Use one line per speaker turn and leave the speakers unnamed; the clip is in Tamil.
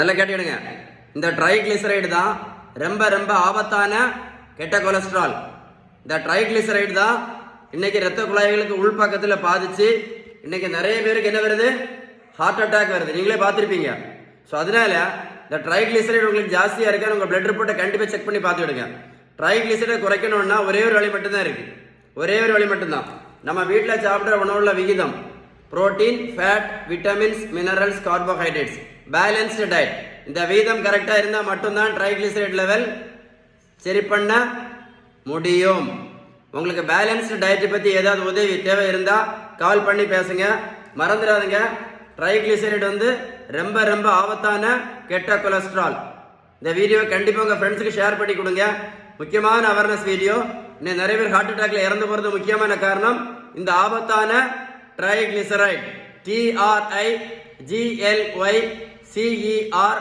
நல்லா கேட்டுடுங்க. இந்த ட்ரைகிளிசரைடு தான் ரொம்ப ரொம்ப ஆபத்தான கெட்ட கொலஸ்ட்ரால். இந்த ட்ரைகிளிசரைடு தான் இன்னைக்கு ரத்த குழாய்களுக்கு உள்பக்கத்தில் பாதிச்சு இன்னைக்கு நிறைய பேருக்கு என்ன வருது, ஹார்ட் அட்டாக் வருது. நீங்களே பார்த்துருப்பீங்க. ஸோ அதனால இந்த ட்ரைகிளிசரைடு உங்களுக்கு ஜாஸ்தியாக இருக்கா உங்கள் பிளட் ரிப்போர்ட்டை கண்டிப்பாக செக் பண்ணி பார்த்துவிடுங்க. ட்ரைகிளிசரைடை குறைக்கணும்னா ஒரே ஒரு வழி மட்டும்தான் இருக்கு. ஒரே ஒரு வழி மட்டும்தான். நம்ம வீட்டில் சாப்பிட்ற உணவுள்ள விகிதம் protein, fat, vitamins, minerals, carbohydrates, balanced diet. இந்த விகிதம் கரெக்டாக இருந்தால் மட்டும்தான் ட்ரைகிளிசரைடு லெவல் சரி பண்ண முடியும். உங்களுக்கு பேலன்ஸ்டு டயட்டை பற்றி ஏதாவது உதவி தேவை இருந்தால் கால் பண்ணி பேசுங்க. மறந்துடாதுங்க, ட்ரைகிளிசரைடு ரொம்ப ரொம்ப ஆபத்தான கெட்ட கொலஸ்ட்ரால். இந்த வீடியோ கண்டிப்பாக உங்கள் ஃப்ரெண்ட்ஸுக்கு ஷேர் பண்ணி கொடுங்க. முக்கியமான அவேர்னஸ் வீடியோ. இன்னும் நிறைய பேர் ஹார்ட் அட்டாக்ல இறந்து போகிறது முக்கியமான காரணம் இந்த ஆபத்தான ட்ரைகிளிசரைடு. TRIGLYCER